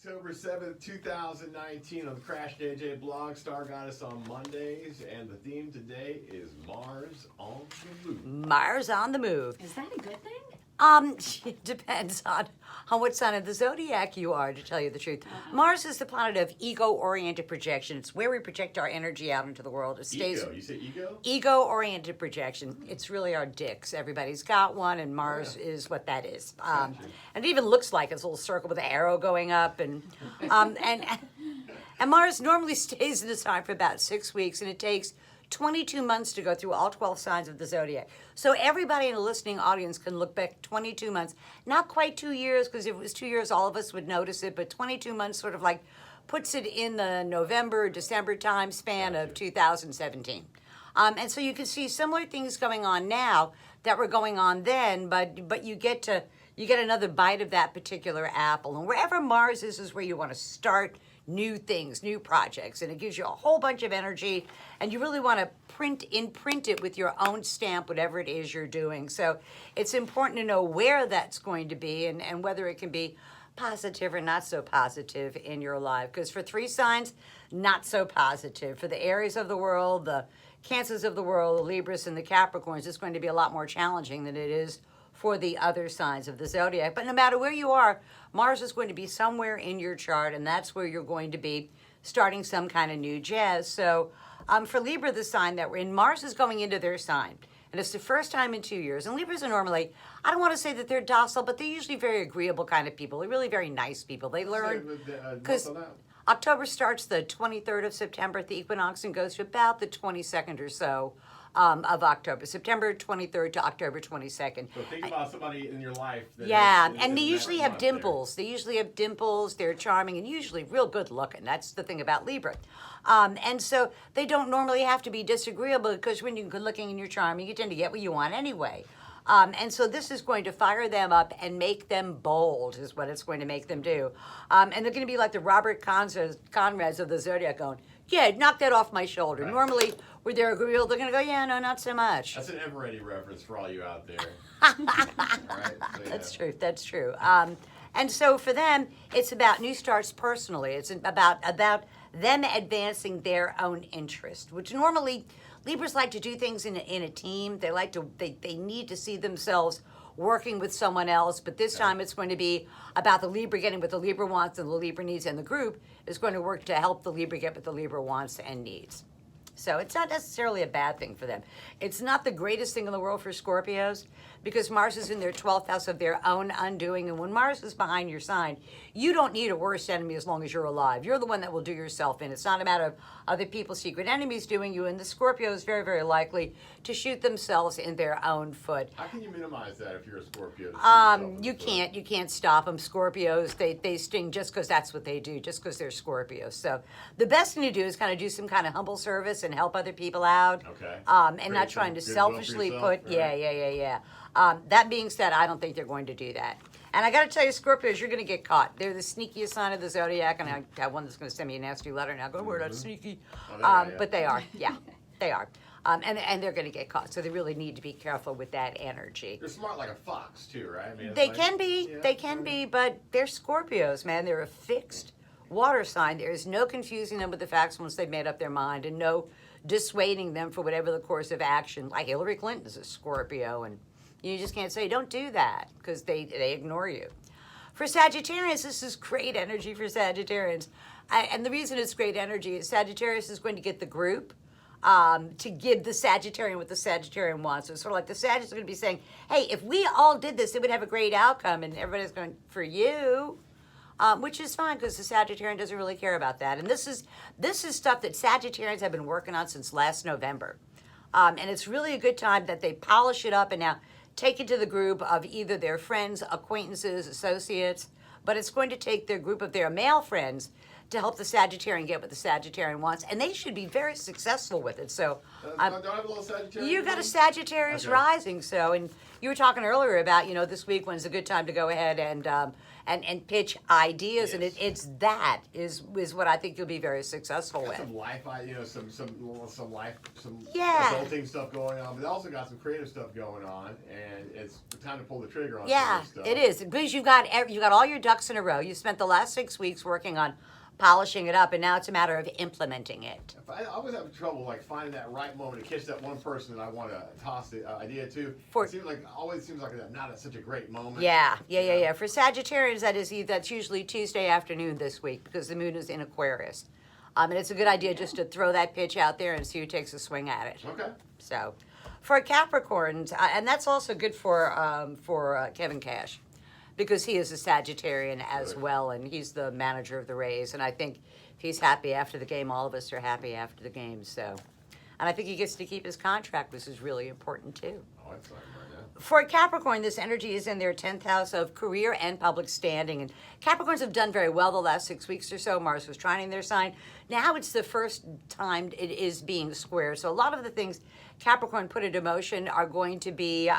October 7th, 2019 on the Crash JJ blog. Star got us on Mondays, and the theme today is Mars on the Move. Mars on the move. Is that a good thing? It depends on what sign of the zodiac you are, to tell you the truth. Mars is the planet of ego-oriented projection. It's where we project our energy out into the world. It stays Ego. You say ego? Ego-oriented projection. It's really our dicks. Everybody's got one, and Mars is what that is. And it even looks like it's a little circle with an arrow going up, and Mars normally stays in the sign for about 6 weeks, and it takes 22 months to go through all 12 signs of the zodiac. So everybody in the listening audience can look back 22 months. Not quite 2 years, because if it was 2 years, all of us would notice it, but 22 months sort of like puts it in the November, December time span of 2017. And so you can see similar things going on now that were going on then, but you get another bite of that particular apple. And wherever Mars is where you want to start new things, new projects, and it gives you a whole bunch of energy, and you really want to imprint it with your own stamp, whatever it is you're doing. So it's important to know where that's going to be and whether it can be positive or not so positive in your life. Because for 3 signs, not so positive. For the Aries of the world, the Cancers of the world, the Libras, and the Capricorns, it's going to be a lot more challenging than it is for the other signs of the zodiac. But no matter where you are, Mars is going to be somewhere in your chart, and that's where you're going to be starting some kind of new jazz. So for Libra, the sign that we're in, Mars is going into their sign. And it's the first time in 2 years. And Libras are normally, I don't want to say that they're docile, but they're usually very agreeable kind of people. They're really very nice people. They learn, because October starts the 23rd of September at the equinox and goes to about the 22nd or so of October, September 23rd to October 22nd. So think about somebody in your life. And they usually have dimples. They usually have dimples. They're charming and usually real good looking. That's the thing about Libra. And so they don't normally have to be disagreeable, because when you're good looking and you're charming, you tend to get what you want anyway. And so this is going to fire them up and make them bold, is what it's going to make them do. And they're going to be like the Robert Conrads of the zodiac, going, yeah, knock that off my shoulder. Right. Normally, where they're agreeable, they're going to go, yeah, no, not so much. That's an Eveready reference for all you out there. Right? So, yeah. That's true. And so for them, it's about new starts personally. It's about them advancing their own interest, which normally Libras like to do things in a team. They need to see themselves working with someone else, but this time it's going to be about the Libra getting what the Libra wants and the Libra needs, and the group is going to work to help the Libra get what the Libra wants and needs. So it's not necessarily a bad thing for them. It's not the greatest thing in the world for Scorpios, because Mars is in their 12th house of their own undoing. And when Mars is behind your sign, you don't need a worst enemy as long as you're alive. You're the one that will do yourself in. It's not a matter of other people's secret enemies doing you. And the Scorpio is very, very likely to shoot themselves in their own foot. How can you minimize that if you're a Scorpio? You can't stop them. Scorpios, they sting just because that's what they do, just because they're Scorpios. So the best thing to do is kind of do some kind of humble service and help other people out. Okay. And not trying to selfishly put, right? That being said, I don't think they're going to do that. And I got to tell you, Scorpios, you're going to get caught. They're the sneakiest sign of the zodiac, and I have one that's going to send me a nasty letter now. Go, we're not sneaky. But they are. Yeah, they are. And they're going to get caught, so they really need to be careful with that energy. They're smart like a fox, too, right? I mean, they can be, but they're Scorpios, man. They're a fixed water sign. There's no confusing them with the facts once they've made up their mind, and no dissuading them for whatever the course of action. Like Hillary Clinton is a Scorpio, and you just can't say, don't do that, because they ignore you. For Sagittarius, this is great energy for Sagittarians. And the reason it's great energy is Sagittarius is going to get the group to give the Sagittarian what the Sagittarian wants. So it's sort of like the Sagittarius is going to be saying, hey, if we all did this, it would have a great outcome. And everybody's going, for you, which is fine, because the Sagittarian doesn't really care about that. And this is stuff that Sagittarians have been working on since last November. And it's really a good time that they polish it up and now take it to the group of either their friends, acquaintances, associates, but it's going to take their group of their male friends to help the Sagittarian get what the Sagittarian wants, and they should be very successful with it. So don't I have a little Sagittarius? You got a Sagittarius rising, so, and you were talking earlier about, this week when's a good time to go ahead and pitch ideas, and Yes. it's that is what I think you'll be very successful Got with. some life, some life, some Yeah. adulting stuff going on, but they also got some creative stuff going on, and it's time to pull the trigger on Yeah, some of this stuff. it is, because you got all your ducks in a row. You spent the last 6 weeks working on polishing it up, and now it's a matter of implementing it. I always have trouble like finding that right moment to catch that one person that I want to toss the idea to. For- It seems like not such a great moment. Yeah. you know? For Sagittarians, that's usually Tuesday afternoon this week because the moon is in Aquarius. And it's a good idea just to throw that pitch out there and see who takes a swing at it. Okay. So, for Capricorns, and that's also good for Kevin Cash, because he is a Sagittarian as Good. well, and he's the manager of the Rays. And I think if he's happy after the game, all of us are happy after the game. So, and I think he gets to keep his contract, which is really important too. Oh, that's not right now. For Capricorn, this energy is in their 10th house of career and public standing. And Capricorns have done very well the last 6 weeks or so. Mars was trining their sign. Now it's the first time it is being square. So a lot of the things Capricorn put into motion are going to be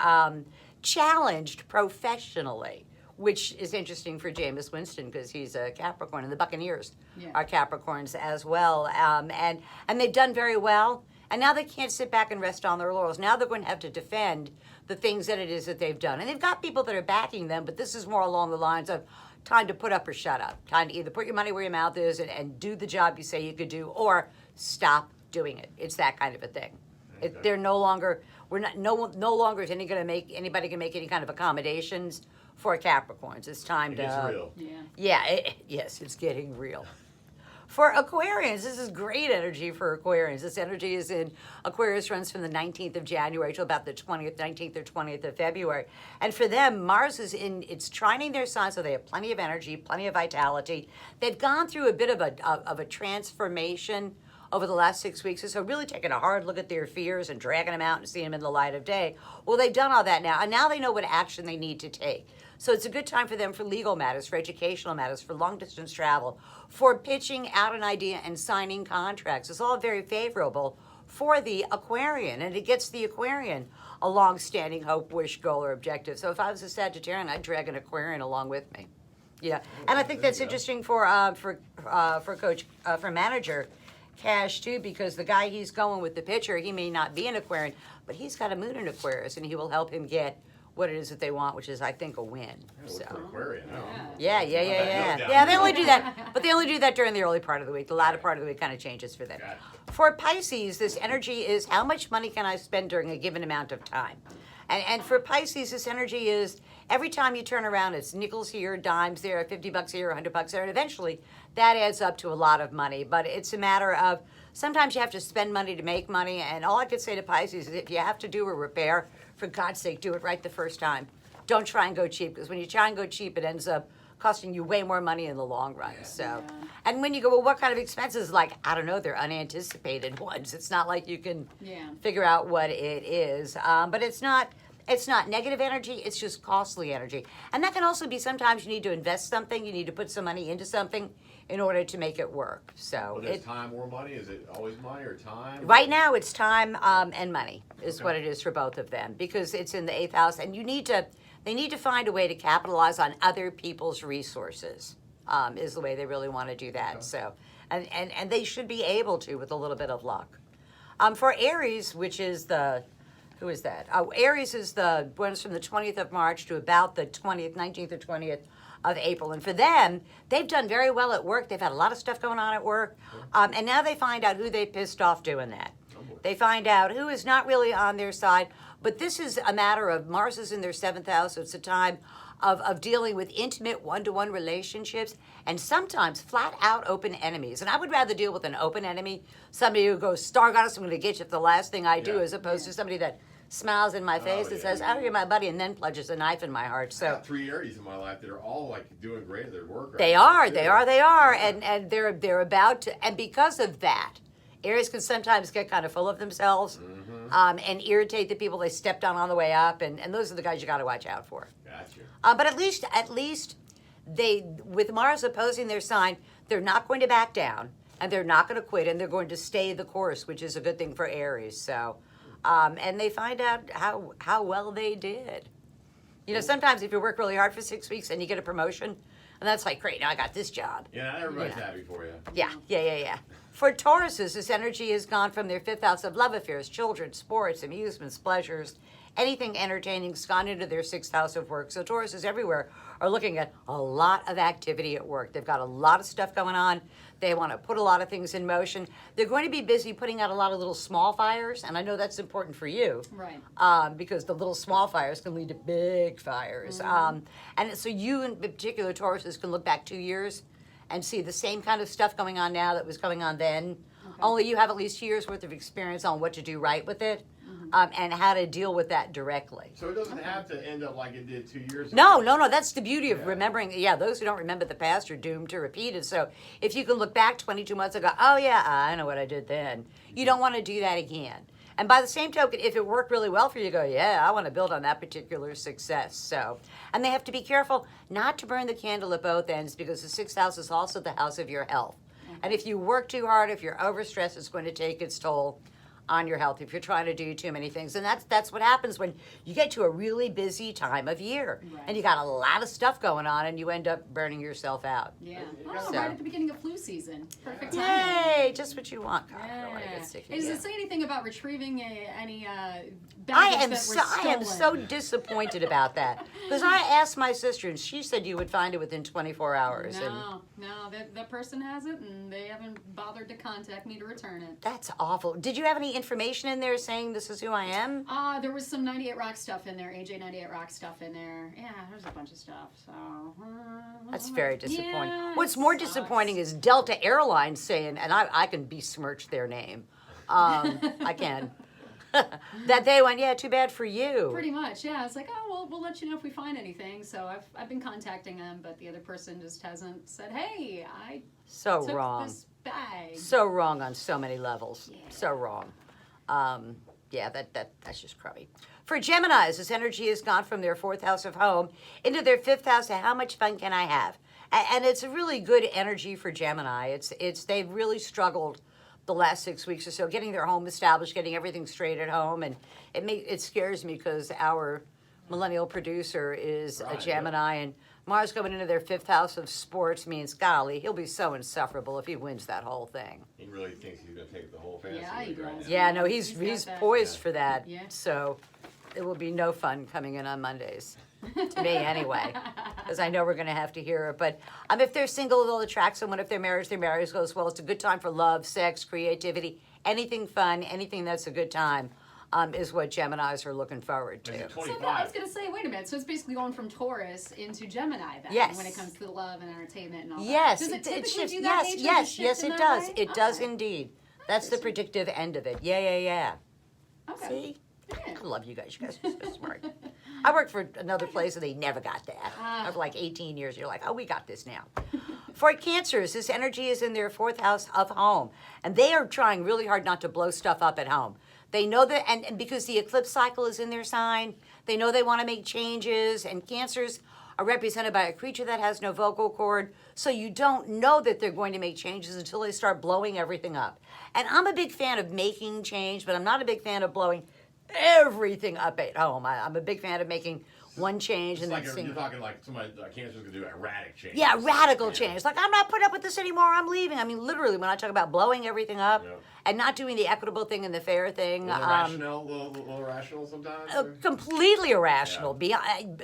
challenged professionally, which is interesting for Jameis Winston because he's a Capricorn, and the Buccaneers are Capricorns as well. And they've done very well. And now they can't sit back and rest on their laurels. Now they're going to have to defend the things that it is that they've done. And they've got people that are backing them, but this is more along the lines of time to put up or shut up. Time to either put your money where your mouth is and do the job you say you could do, or stop doing it. It's that kind of a thing. They're no longer, no longer is anybody can make any kind of accommodations for Capricorns. It's time It's to. real. Yeah, yes, it's getting real. For Aquarians, this is great energy for Aquarians. This energy is in Aquarius, runs from the 19th of January to about the 19th or 20th of February. And for them, Mars is it's trining their sign, so they have plenty of energy, plenty of vitality. They've gone through a bit of a transformation over the last 6 weeks or so, really taking a hard look at their fears and dragging them out and seeing them in the light of day. Well, they've done all that now, and now they know what action they need to take. So it's a good time for them for legal matters, for educational matters, for long-distance travel, for pitching out an idea and signing contracts. It's all very favorable for the Aquarian, and it gets the Aquarian a long-standing hope, wish, goal, or objective. So if I was a Sagittarian, I'd drag an Aquarian along with me. Yeah, and I think that's interesting for manager Cash too, because the guy he's going with, the pitcher, he may not be an Aquarian, but he's got a moon in Aquarius, and he will help him get what it is that they want, which is, I think, a win. For So, Aquarian. yeah. down. Yeah, they only do that, but they only do that during the early part of the week. The latter part of the week kind of changes for them. Gotcha. For Pisces, this energy is how much money can I spend during a given amount of time? And for Pisces, this energy is every time you turn around, it's nickels here, dimes there, $50 here, $100 there, and eventually that adds up to a lot of money. But it's a matter of sometimes you have to spend money to make money, and all I could say to Pisces is if you have to do a repair, for God's sake, do it right the first time. Don't try and go cheap, because when you try and go cheap, it ends up costing you way more money in the long run. So, and when you go, well, what kind of expenses? Like, I don't know, they're unanticipated ones. It's not like you can figure out what it is. But it's not negative energy. It's just costly energy. And that can also be sometimes you need to invest something. You need to put some money into something in order to make it work. So, Well, is time or money? Is it always money or time? right now, it's time and money is what it is for both of them, because it's in the 8th house, and they need to find a way to capitalize on other people's resources. Is the way they really want to do that. Okay. So, and they should be able to with a little bit of luck. For Aries, which is who is that? Aries is the ones from the 20th of March to about the 19th or 20th of April. And for them, they've done very well at work. They've had a lot of stuff going on at work. And now they find out who they pissed off doing that. They find out who is not really on their side. But this is a matter of Mars is in their 7th house, so it's a time of dealing with intimate one-to-one relationships and sometimes flat-out open enemies. And I would rather deal with an open enemy, somebody who goes, Star Goddess, I'm going to get you for the last thing I do, Yeah. as opposed to somebody that smiles in my face and says, oh, you're my buddy, and then plunges a knife in my heart. I So got 3 Aries in my life that are all like doing great at their work. Right they now, are, too. they are, and they're about to, and because of that, Aries can sometimes get kind of full of themselves and irritate the people they stepped on the way up, and those are the guys you got to watch out for. Gotcha. But at least they, with Mars opposing their sign, they're not going to back down, and they're not going to quit, and they're going to stay the course, which is a good thing for Aries. So, and they find out how well they did. You know, sometimes if you work really hard for 6 weeks and you get a promotion, and that's like, great, now I got this job. Yeah, not everybody's You know. happy for you. Yeah. For Tauruses, this energy has gone from their fifth house of love affairs, children, sports, amusements, pleasures, anything entertaining's gone into their sixth house of work. So Tauruses everywhere are looking at a lot of activity at work. They've got a lot of stuff going on. They want to put a lot of things in motion. They're going to be busy putting out a lot of little small fires, and I know that's important for you. Right. Because the little small fires can lead to big fires. And so you in particular, Tauruses, can look back 2 years and see the same kind of stuff going on now that was going on then. Only you have at least 2 years worth of experience on what to do right with it. And how to deal with that directly. So it doesn't have to end up like it did 2 years No, ago. that's the beauty of remembering. Yeah, those who don't remember the past are doomed to repeat it. So if you can look back 22 months ago, oh yeah, I know what I did then. You don't want to do that again. And by the same token, if it worked really well for you, go, yeah, I want to build on that particular success. So, and they have to be careful not to burn the candle at both ends, because the sixth house is also the house of your health. And if you work too hard, if you're overstressed, it's going to take its toll on your health if you're trying to do too many things. And that's what happens when you get to a really busy time of year. Right. And you got a lot of stuff going on and you end up burning yourself out. Yeah. So- Right at the beginning of flu season. Perfect timing. Yay! Just what you want, God. I don't want to Yeah. get sick Does again. it say anything about retrieving any I baggage am that so, were I am stolen? so disappointed about that. Because I asked my sister and she said you would find it within 24 hours. And No, that person has it, and they haven't bothered to contact me to return it. that's awful. Did you have any information in there saying this is who I am? There was some 98 Rock stuff in there, AJ 98 Rock stuff in there. Yeah, there's a bunch of stuff. So That's very disappointing. Yeah, What's it more sucks. disappointing is Delta Airlines saying, and I can besmirch their name. I can. That they went, yeah, too bad for you. Pretty much, yeah. It's like, oh, well, we'll let you know if we find anything. So I've been contacting them, but the other person just hasn't said, hey, I So took wrong. this bag. So wrong on so many levels. Yeah. So wrong. Yeah, that's just crummy. For Geminis, this energy has gone from their fourth house of home into their fifth house of how much fun can I have? And it's a really good energy for Gemini. It's they've really struggled the last 6 weeks or so getting their home established, getting everything straight at home, and it scares me because our millennial producer is Right, a Gemini, and Mars going into their fifth house of sports means, golly, he'll be so insufferable if he wins that whole thing. He really thinks he's going to take the whole fantasy Yeah, he league right does. now. Yeah, no, he's He's got that. poised Yeah. for that. Yeah. So it will be no fun coming in on Mondays. To me, anyway, because I know we're going to have to hear it. But if they're single, they'll attract someone. If their marriage goes well. It's a good time for love, sex, creativity, anything fun, anything that's a good time is what Geminis are looking forward Is to. it So no, I 25? was gonna say, wait a minute. So it's basically going from Taurus into Gemini then, Yes. when it comes to the love and entertainment and all Yes, that. Does it typically shifts. do that? Yes, nature yes, just shift yes, in it that does. way? It does Okay. indeed. That's the predictive end of it. Yeah. Okay. See? Yeah. I love you guys. You guys are so smart. I worked for another place and they never got that. Ah. After like 18 years, you're like, oh, we got this now. For Cancers, this energy is in their fourth house of home. And they are trying really hard not to blow stuff up at home. They know that, and because the eclipse cycle is in their sign, they know they want to make changes. And Cancers are represented by a creature that has no vocal cord. So you don't know that they're going to make changes until they start blowing everything up. And I'm a big fan of making change, but I'm not a big fan of blowing everything up at home. I'm a big fan of making one change It's and like then you're talking like somebody, Cancer's going to do erratic change. yeah, radical Yeah. change. Like, I'm not putting up with this anymore. I'm leaving. I mean, literally, when I talk about blowing everything up Yeah. and not doing the equitable thing and the fair thing, A little irrational sometimes? or- completely irrational. Yeah.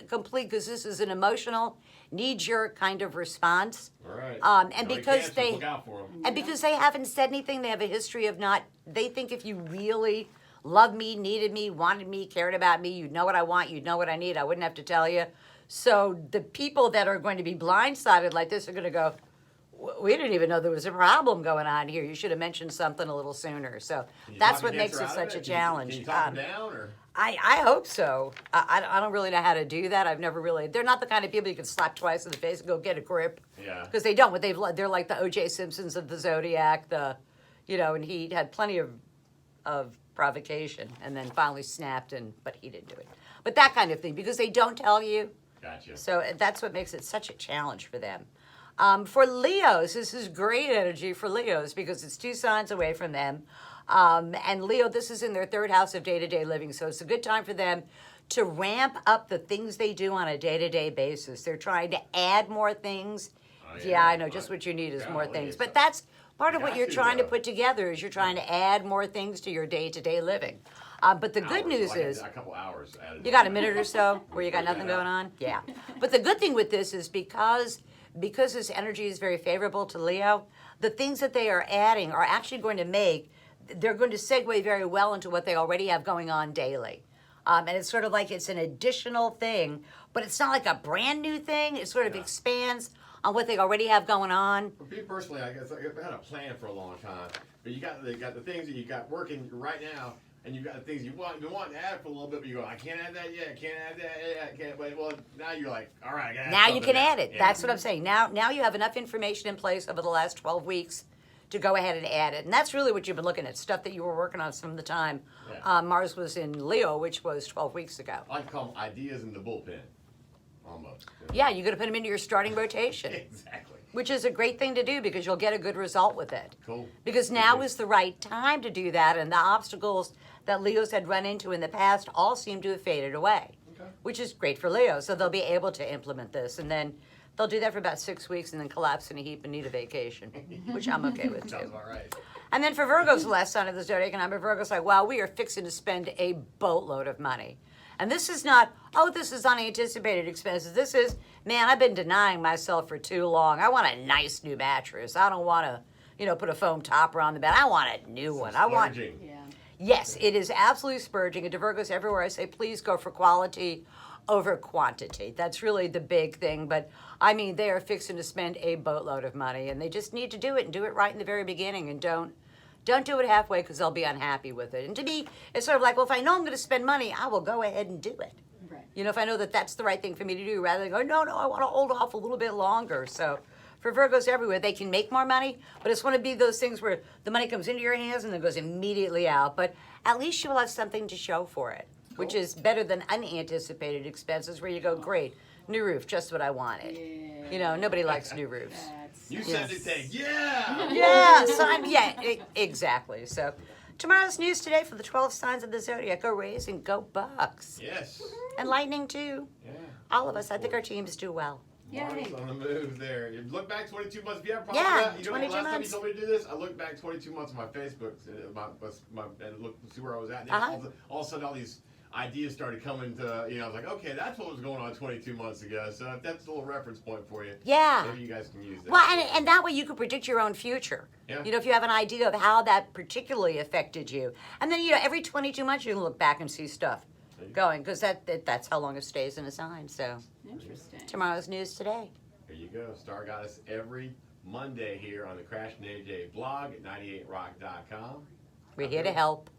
Complete, because this is an emotional, knee-jerk kind of response. All right. and Now, because Cancers, they- Look out for 'em. And because they haven't said anything, they have a history of not, they think if you really loved me, needed me, wanted me, cared about me, you'd know what I want, you'd know what I need, I wouldn't have to tell you. So the people that are going to be blindsided like this are going to go, we didn't even know there was a problem going on here. You should have mentioned something a little sooner. So Can you that's talk what the makes Cancer it out of such a Can challenge. you talk them down? Or? I hope so. I don't really know how to do that. I've never really. They're not the kind of people you can slap twice in the face and go get a grip. Yeah. Because they don't. What they're like the O.J. Simpsons of the Zodiac. And he had plenty of provocation and then finally snapped but he didn't do it. But that kind of thing because they don't tell you. Gotcha. So that's what makes it such a challenge for them. For Leos, this is great energy for Leos because it's 2 signs away from them. And Leo, this is in their third house of day-to-day living, so it's a good time for them to ramp up the things they do on a day-to-day basis. They're trying to add more things. Oh, Yeah, I know. Just what you need is more Golly, things. it's But that's part of what got you're to, trying to though. put together is you're trying to add more things to your day-to-day living. But the good Hours, news like is a couple hours added. you got a minute or so where you got nothing going on? Yeah. But the good thing with this is because this energy is very favorable to Leo, the things that they are adding are actually going to they're going to segue very well into what they already have going on daily. And it's sort of like it's an additional thing, but it's not like a brand new thing. It sort of Yeah. expands on what they already have going on. For me personally, I guess I've had a plan for a long time. But you got the things that you got working right now, and you got the things you want to add for a little bit, but you go, I can't add that yet, I can't add that yet, I can't. But well, now you're like, all right, I got. Now you can add it. Yeah. That's what I'm saying. Now you have enough information in place over the last 12 weeks to go ahead and add it. And that's really what you've been looking at, stuff that you were working on from the time Yeah. Mars was in Leo, which was 12 weeks ago. I like to call them ideas in the bullpen, almost. Yeah, you're going to put them into your starting rotation, Exactly. which is a great thing to do because you'll get a good result with it. Cool. Because now is the right time to do that, and the obstacles that Leos had run into in the past all seem to have faded away, Okay. which is great for Leo. So they'll be able to implement this, and then they'll do that for about 6 weeks and then collapse in a heap and need a vacation, which I'm okay with Sounds too. all right. And then for Virgo's the last sign of the zodiac, and I'm a Virgo's like, wow, we are fixing to spend a boatload of money. And this is not, oh, this is unanticipated expenses. This is, man, I've been denying myself for too long. I want a nice new mattress. I don't want to, put a foam topper on the bed. I want a new one. I want. Splurging. Yeah. Yes, it is absolutely spurging. And to Virgos everywhere, I say, please go for quality over quantity. That's really the big thing. But I mean, they are fixing to spend a boatload of money, and they just need to do it and do it right in the very beginning, and don't do it halfway because they'll be unhappy with it. And to me, it's sort of like, well, if I know I'm going to spend money, I will go ahead and do it. Right. If I know that that's the right thing for me to do, rather than go, no, I want to hold off a little bit longer. So for Virgos everywhere, they can make more money, but it's going to be those things where the money comes into your hands and then goes immediately out. But at least you will have something to show for it, which is better than unanticipated expenses where you go, great, new roof, just what I wanted. Yeah. Nobody likes new roofs. That's, You said it, take, yeah. Yeah, exactly. So tomorrow's news today for the 12 signs of the zodiac. Go Rays and go Bucks. Yes. And Lightning too. Yeah. All of us. I think our teams do well. Mars Yay. on the move there. You look back 22 months. If you have a problem Yeah, with that, you know, 22 last time you months. told me to do this, I looked back 22 months on my Facebook, and look, see where I was at. And then Uh-huh. all of a sudden, all these ideas started coming to, I was like, okay, that's what was going on 22 months ago. So that's a little reference point for you. Yeah. Maybe you guys can use that. Well, and that way you can predict your own future. Yeah. If you have an idea of how that particularly affected you. And then, every 22 months you can look back and see stuff There you going because that's how long it stays in a sign. So interesting. tomorrow's news today. There you go. Star Goddess every Monday here on the Crash and AJ blog at 98rock.com. We're here to help.